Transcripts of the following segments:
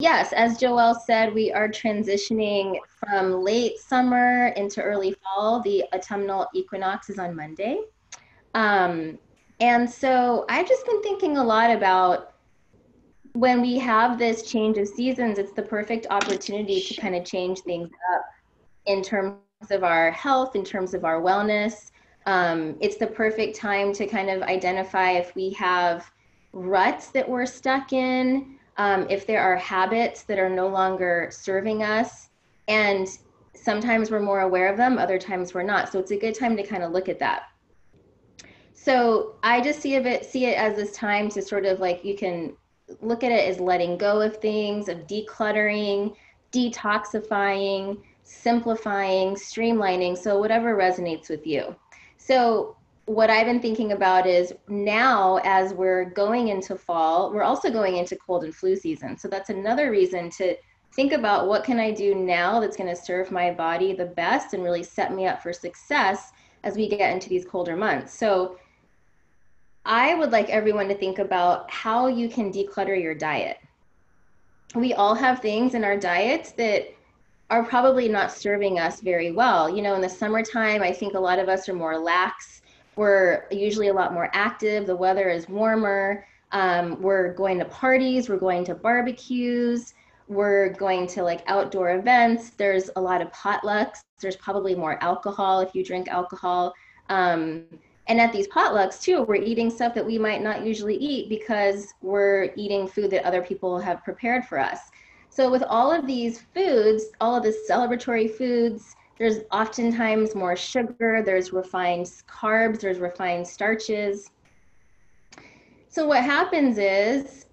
Yes, as Joelle said, we are transitioning from late summer into early fall. The autumnal equinox is on Monday. Um, and so I've just been thinking a lot about when we have this change of seasons, it's the perfect opportunity to kind of change things up in terms of our health, in terms of our wellness. It's the perfect time to kind of identify if we have ruts that we're stuck in, if there are habits that are no longer serving us. And sometimes we're more aware of them, other times we're not. So it's a good time to kind of look at that. So I just see it as this time to sort of like you can look at it as letting go of things, of decluttering, detoxifying, simplifying, streamlining. So whatever resonates with you. So what I've been thinking about is now as we're going into fall, we're also going into cold and flu season. So that's another reason to think about what can I do now that's going to serve my body the best and really set me up for success as we get into these colder months. So I would like everyone to think about how you can declutter your diet. We all have things in our diets that are probably not serving us very well. You know, in the summertime, I think a lot of us are more lax. We're usually a lot more active. The weather is warmer. We're going to parties. We're going to barbecues. We're going to like outdoor events. There's a lot of potlucks. There's probably more alcohol if you drink alcohol. Um, and at these potlucks too, we're eating stuff that we might not usually eat because we're eating food that other people have prepared for us. So with all of these foods, all of the celebratory foods, there's oftentimes more sugar, there's refined carbs, there's refined starches. So what happens is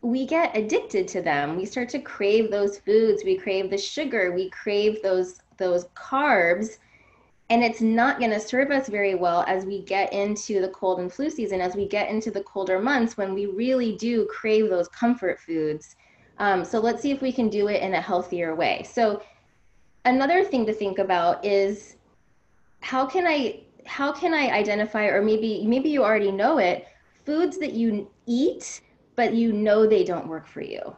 we get addicted to them. We start to crave those foods, we crave the sugar, we crave those carbs, and it's not going to serve us very well as we get into the cold and flu season, as we get into the colder months when we really do crave those comfort foods. So let's see if we can do it in a healthier way. So another thing to think about is how can I identify, or maybe you already know it, foods that you eat but you know they don't work for you.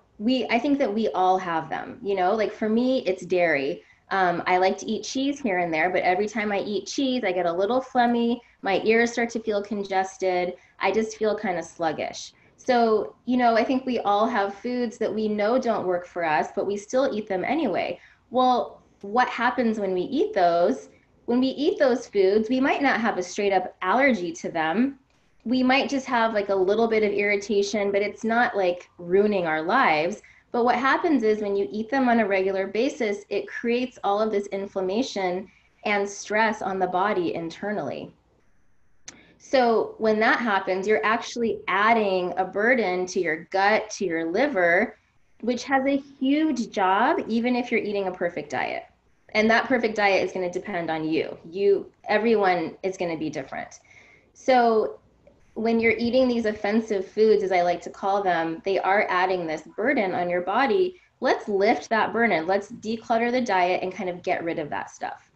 I think that we all have them, you know, like for me it's dairy. I like to eat cheese here and there, but every time I eat cheese I get a little phlegmy, my ears start to feel congested, I just feel kind of sluggish. So, you know, I think we all have foods that we know don't work for us, but we still eat them anyway. Well, what happens when we eat those? When we eat those foods, we might not have a straight up allergy to them. We might just have like a little bit of irritation, but it's not like ruining our lives. But what happens is when you eat them on a regular basis, it creates all of this inflammation and stress on the body internally. So when that happens, you're actually adding a burden to your gut, to your liver, which has a huge job, even if you're eating a perfect diet. And that perfect diet is going to depend on you. Everyone is going to be different. So when you're eating these offensive foods, as I like to call them, they are adding this burden on your body. Let's lift that burden. Let's declutter the diet and kind of get rid of that stuff.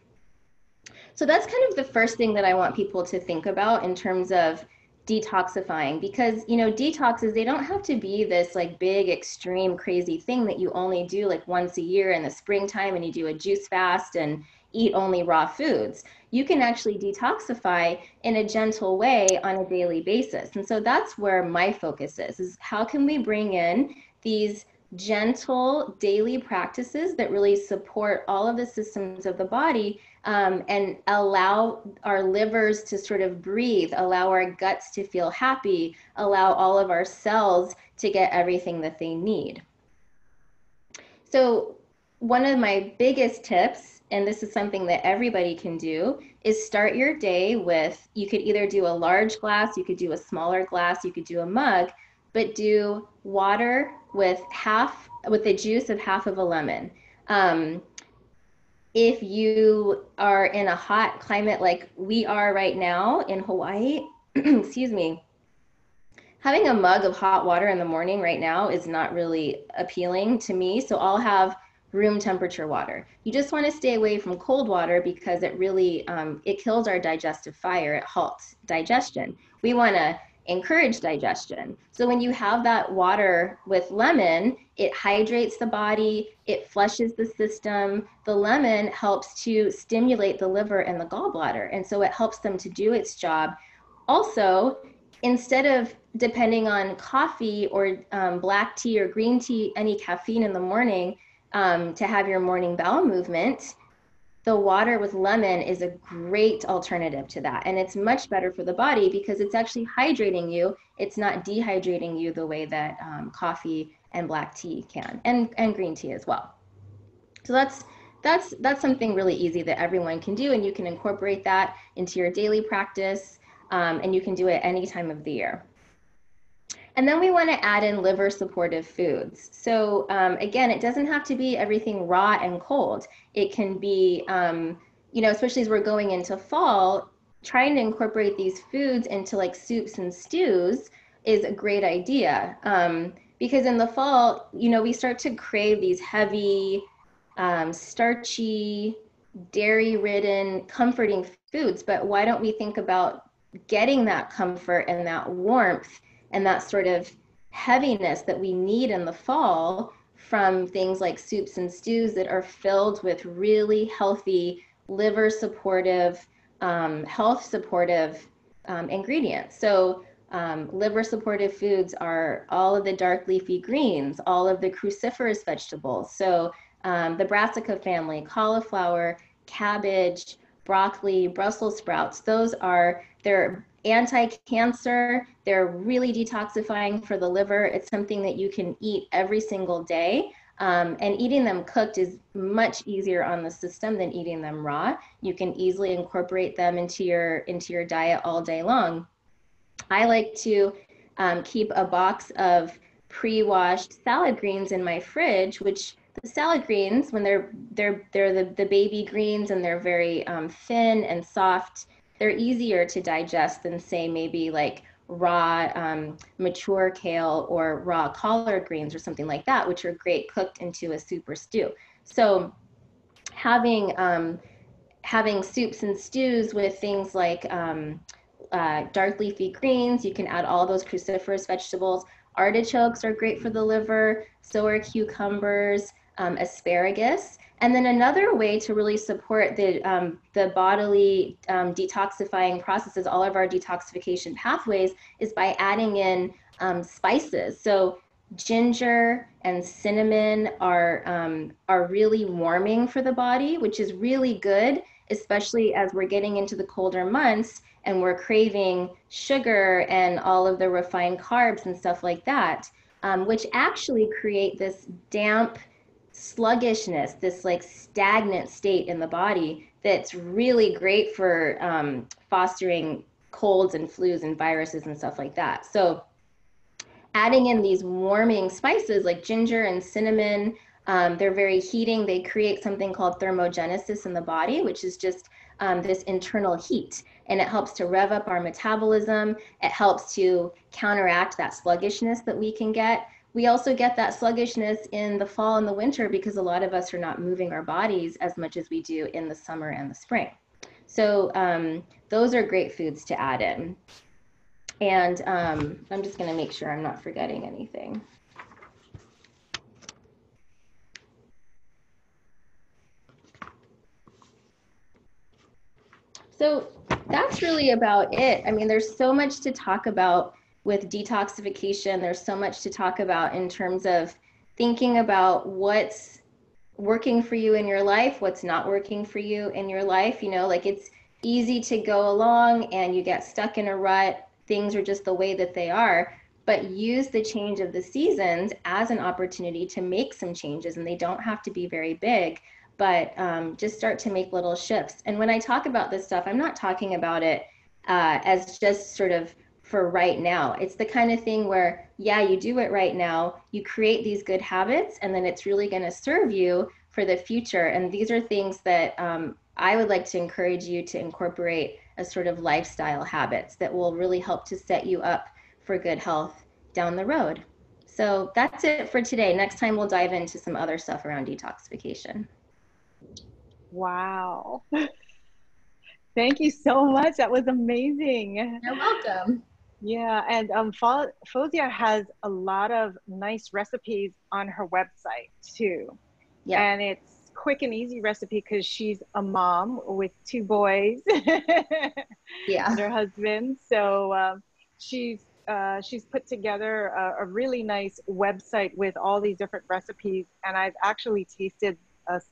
So that's kind of the first thing that I want people to think about in terms of detoxifying, because, you know, detoxes, they don't have to be this like big, extreme, crazy thing that you only do like once a year in the springtime and you do a juice fast and eat only raw foods. You can actually detoxify in a gentle way on a daily basis. And so that's where my focus is how can we bring in these gentle daily practices that really support all of the systems of the body, and allow our livers to sort of breathe, allow our guts to feel happy, allow all of our cells to get everything that they need. So one of my biggest tips, and this is something that everybody can do, is start your day with, you could either do a large glass, you could do a smaller glass, you could do a mug, but do water with the juice of half of a lemon. If you are in a hot climate like we are right now in Hawaii, excuse me, having a mug of hot water in the morning right now is not really appealing to me. So I'll have room temperature water. You just want to stay away from cold water because it really, it kills our digestive fire. It halts digestion. We want to encourage digestion. So when you have that water with lemon, it hydrates the body, it flushes the system. The lemon helps to stimulate the liver and the gallbladder, and so it helps them to do its job. Also, instead of depending on coffee or black tea or green tea, any caffeine in the morning to have your morning bowel movement, the water with lemon is a great alternative to that. And it's much better for the body because it's actually hydrating you. It's not dehydrating you the way that coffee and black tea can, and green tea as well. So that's something really easy that everyone can do, and you can incorporate that into your daily practice, and you can do it any time of the year. And then we want to add in liver supportive foods. So again, it doesn't have to be everything raw and cold. It can be, especially as we're going into fall, trying to incorporate these foods into like soups and stews is a great idea. Because in the fall, we start to crave these heavy, starchy, dairy-ridden, comforting foods. But why don't we think about getting that comfort and that warmth and that sort of heaviness that we need in the fall from things like soups and stews that are filled with really healthy, liver supportive, health supportive ingredients. So liver supportive foods are all of the dark leafy greens, all of the cruciferous vegetables. So the brassica family, cauliflower, cabbage, broccoli, Brussels sprouts, they're anti-cancer, they're really detoxifying for the liver. It's something that you can eat every single day. And eating them cooked is much easier on the system than eating them raw. You can easily incorporate them into your diet all day long. I like to keep a box of pre-washed salad greens in my fridge, which the salad greens, when they're the baby greens and they're very thin and soft, they're easier to digest than say maybe like raw mature kale or raw collard greens or something like that, which are great cooked into a soup or stew. So having soups and stews with things like dark leafy greens, you can add all those cruciferous vegetables. Artichokes are great for the liver, so are cucumbers, asparagus. And then another way to really support the bodily detoxifying processes, all of our detoxification pathways, is by adding in spices. So ginger and cinnamon are really warming for the body, which is really good, especially as we're getting into the colder months and we're craving sugar and all of the refined carbs and stuff like that, which actually create this damp sluggishness, this like stagnant state in the body that's really great for fostering colds and flus and viruses and stuff like that. So adding in these warming spices like ginger and cinnamon, they're very heating. They create something called thermogenesis in the body, which is just this internal heat. And it helps to rev up our metabolism. It helps to counteract that sluggishness that we can get. We also get that sluggishness in the fall and the winter because a lot of us are not moving our bodies as much as we do in the summer and the spring. So those are great foods to add in. And I'm just gonna make sure I'm not forgetting anything. So that's really about it. I mean, there's so much to talk about with detoxification. There's so much to talk about in terms of thinking about what's working for you in your life, what's not working for you in your life. Like it's easy to go along and you get stuck in a rut. Things are just the way that they are, but use the change of the seasons as an opportunity to make some changes, and they don't have to be very big, but just start to make little shifts. And when I talk about this stuff, I'm not talking about it as just sort of for right now. It's the kind of thing where, yeah, you do it right now, you create these good habits, and then it's really going to serve you for the future. And these are things that I would like to encourage you to incorporate as sort of lifestyle habits that will really help to set you up for good health down the road. So that's it for today. Next time we'll dive into some other stuff around detoxification. Wow. Thank you so much. That was amazing. You're welcome. Yeah, and Fauzia has a lot of nice recipes on her website too. Yep. And it's quick and easy recipe because she's a mom with two boys and Yeah. her husband. So she's put together a really nice website with all these different recipes. And I've actually tasted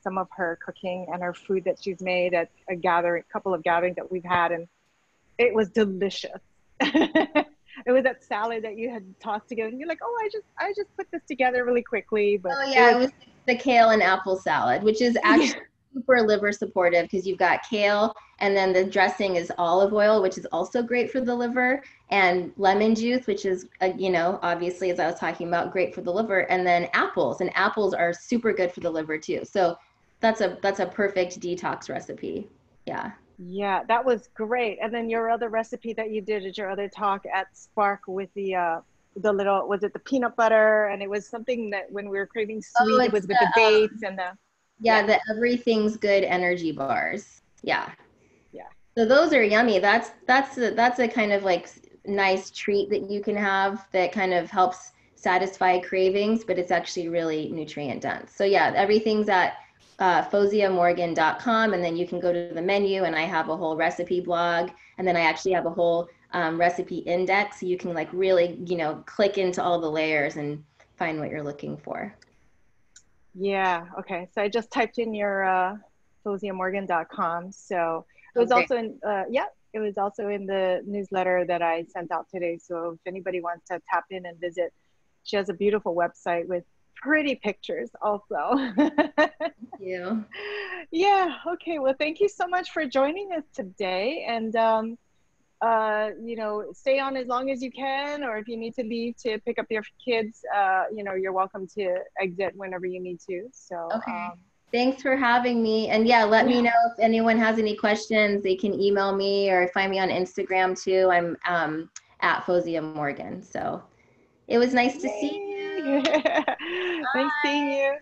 some of her cooking and her food that she's made at a gathering, couple of gatherings that we've had, and it was delicious. It was that salad that you had tossed together, and you're like, "Oh, I just put this together really quickly," but Oh it yeah, was it was the kale and apple salad, which is yeah, actually super liver supportive because you've got kale and then the dressing is olive oil, which is also great for the liver, and lemon juice, which is obviously as I was talking about, great for the liver, and then apples, and apples are super good for the liver too. So that's a perfect detox recipe. Yeah. yeah, that was great. And then your other recipe that you did at your other talk at Spark with the little, was it the peanut butter? And it was something that when we were craving Oh, sweet, it it's was with the dates and the yeah, yeah, the everything's good energy bars. Yeah. yeah. So those are yummy. That's a kind of like nice treat that you can have that kind of helps satisfy cravings, but it's actually really nutrient dense. So yeah, everything's at fauziamorgan.com, and then you can go to the menu, and I have a whole recipe blog, and then I actually have a whole recipe index, so you can like really click into all the layers and find what you're looking for. Yeah, okay. So I just typed in your FauziaMorgan.com. So it Oh, was great. also in yeah, it was also in the newsletter that I sent out today. So if anybody wants to tap in and visit, she has a beautiful website with pretty pictures also. Thank you. Yeah, okay. Well, thank you so much for joining us today. And stay on as long as you can, or if you need to leave to pick up your kids, you're welcome to exit whenever you need to. So, Okay. Thanks for having me. And yeah, let me yeah. know if anyone has any questions. They can email me or find me on Instagram too. I'm at Fauzia Morgan. So it was nice to see Yay. you. Nice seeing Bye. you.